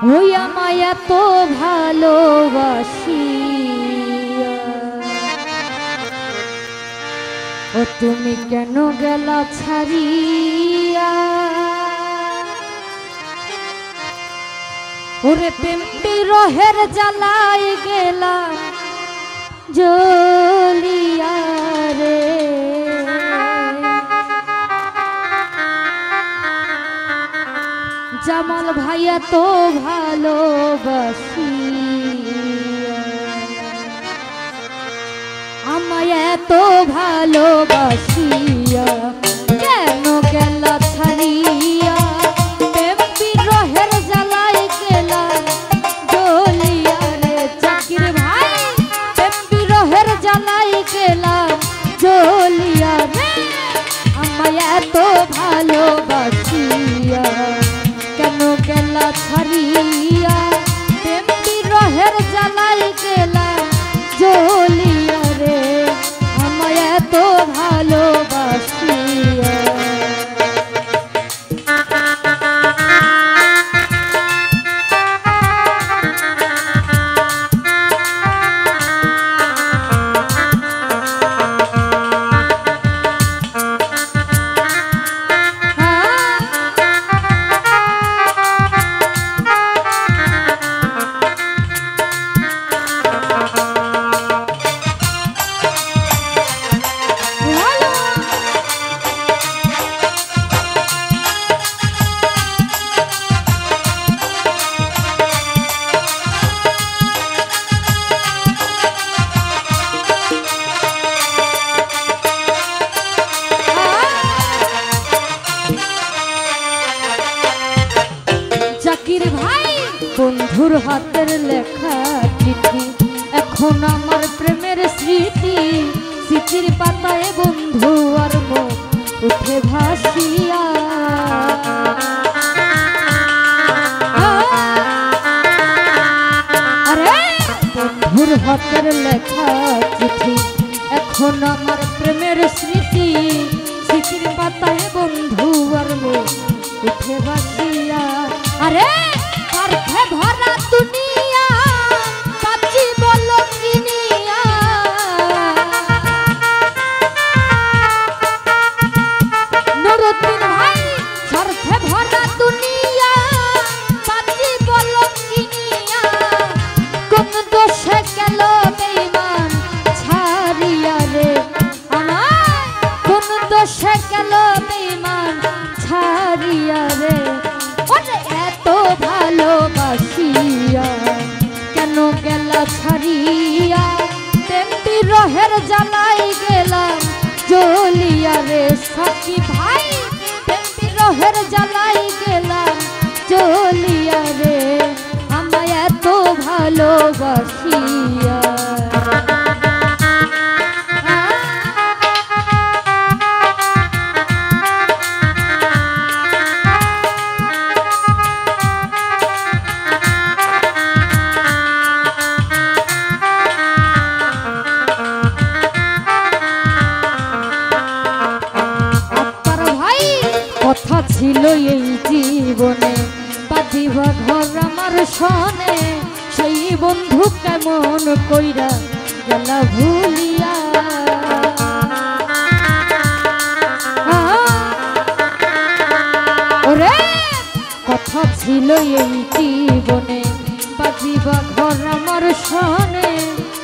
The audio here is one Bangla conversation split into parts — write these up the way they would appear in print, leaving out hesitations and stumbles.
ওই আমায় এত ভালোবাসি ও তুমি কেন গেলা ছাড়িয়া ওরে প্রেম বিরহের জ্বালাই গেলাম জ্বলিয়া রে জামাল ভাইয়া তো ভালোবাসি আমায় এত ভালোবাসিয়া কেন গেলা ছাড়িয়া প্রেম বিরহের জ্বালাই গেলাম জ্বলিয়া রে জাকির ভাই প্রেম বিরহের জ্বালাই গেলাম জ্বলিয়া রে আমায় এত ভালোবাসিয়া কেন গেলা ছাড়িয়া প্রেম বিরহের জ্বালাই গেলাম জ্বলিয়া রে আমায় এত ভালোবাসিয়া বন্ধুর হাতের লেখা চিঠি এখন আমার প্রেমের স্মৃতি স্মৃতির পাতায় বন্ধু আর মুখ উঠে ভাসিয়া আরে বন্ধুর হাতের লেখা চিঠি এখন আমার প্রেমের স্মৃতি স্মৃতির পাতায় বন্ধু আর মুখ উঠে ভাসিয়া আরে স্বার্থে ভরা দুনিয়া পাচ্ছি বলো কিনিয়া নুরুদ্দিন ভাই স্বার্থে ভরা দুনিয়া পাচ্ছি বলো কিনিয়া কোন দোষে গেল বেঈমান ছাড়িয়া রে আমার কোন দোষে গেল বেঈমান ছাড়িয়া রে ভালোবাসিয়া কেন গেলা ছাড়িয়া প্রেম বিরহের জ্বালাই গেলাম জ্বলিয়া রে সাকি ভাই প্রেম বিরহের জ্বালাই গেলাম জ্বলিয়া রে আমায় এত ভালোবাসিয়া কথা ছিল এই জীবনে বাঁধিবা ঘর আমার সনে সেই বন্ধু কেমন কইরা গেলা ভুলিয়া ওরে কথা ছিল এই জীবনে বাঁধিবা ঘর আমার সনে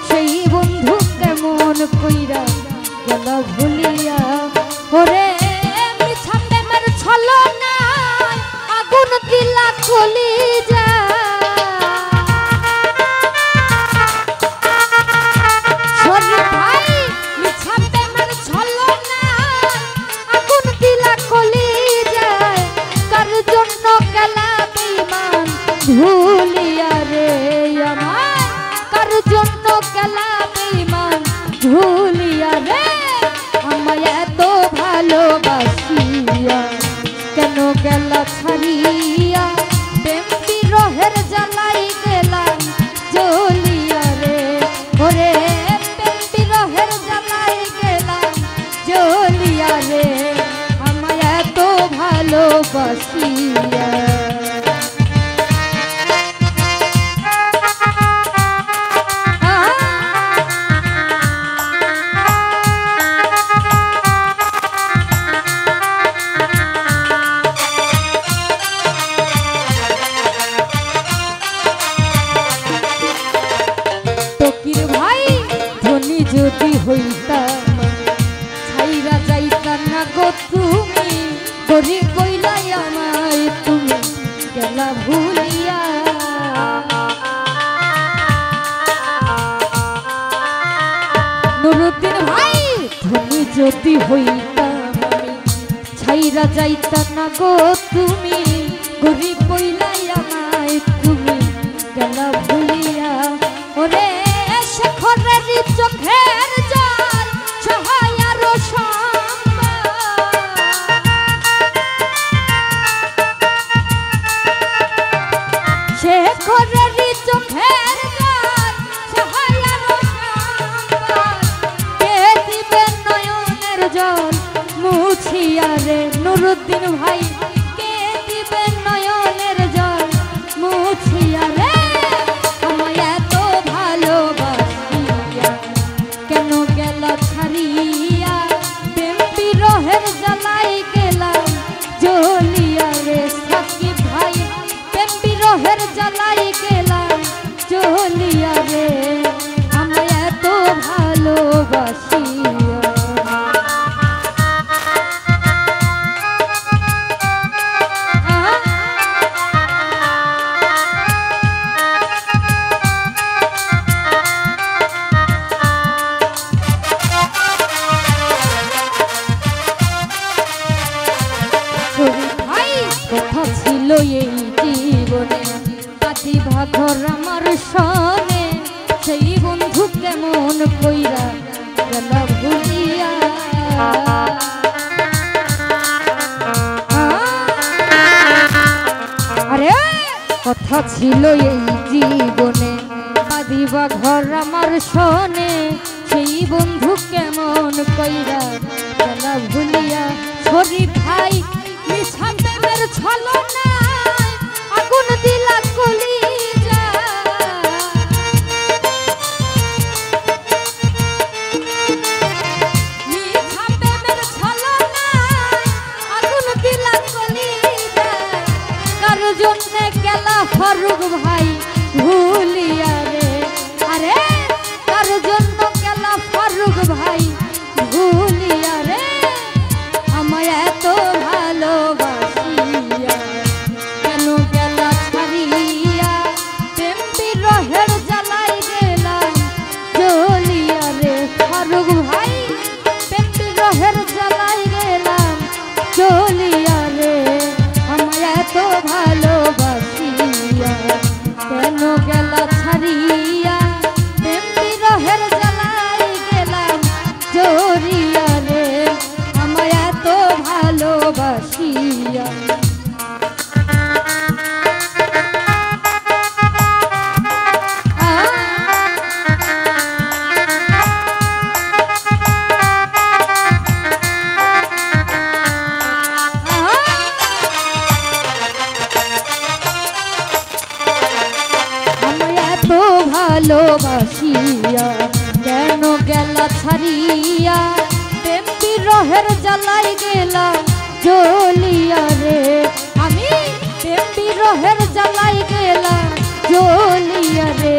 সেই বন্ধু কেমন কইরা গেলা ভুলিয়া ওরে আগুন দিলা কলিজা শরীফ ভাই মিছা প্রেমের ছলনা আগুন দিলা কলিজা কার জন্য গেলা বেঈমান ভুলিয়া রে আমার কার জন্য গেলা বেঈমান ভুলিয়া রে আমায় এত ভালো হইতাম আমি ছাইরা যাইতা না গো তুমি গরিব বইলাই আমায় তুমি গেলা ভুলিয়া ওরে শেখরের চোখের জল সহায় আরো শেখরের চোখের জল সহায় আরো কে দিবে নয়নের জল মুছিয়া রে নুরুদ্দিন ভাই কে দিবে নয়নের জল মুছিয়া রে আমায় এত ভালোবাসিয়া কেন গেল ছাড়িয়া প্রেম বিরহের জ্বালাই গেলাম জ্বলিয়া রে সাকিব ভাই প্রেম বিরহের জ্বালাই গেলাম জ্বলিয়া রে আমায় এত ভালোবাসিয়া কথা ছিল এই জীবনে কাটি ভাগর আমার সনে সেই বন্ধু কেমন কইরা গেল ভুলিয়া আরে কথা ছিল এই জীবনে কাটি ভাগর আমার সনে সেই বন্ধু কেমন কইরা গেল ভুলিয়া শরীফ ভাই মিছা প্রেমের ছলনায় আগুন দিলা কলিজা মিছা প্রেমের ছলনায় আগুন দিলা কলিজা কার জন্য গেলা ফারুক ভাই ভুলিয়া রে আরে কার জন্য গেলা ফারুক ভাই ভুলিয়া রে আমায় এত ভালোবাসিয়া কেন গেলা ছাড়িয়া প্রেম বিরহের জ্বালাই গেলাম জ্বলিয়া রে ফারুক ভাই প্রেম বিরহের জ্বালাই গেলাম জ্বলিয়া রে আমায় এত ভালোবাসিয়া কেন গেলা ছাড়িয়া প্রেম বিরহের জ্বালাই গেলাম জ্বলিয়া রে আমায় এত ভালোবাসিয়া আমায় এত ভালোবাসিয়া কেন গেলা ছাড়িয়া প্রেম বিরহের জ্বালাই গেলাম জ্বলিয়া রে আমি প্রেম বিরহের জ্বালাই গেলাম জ্বলিয়া রে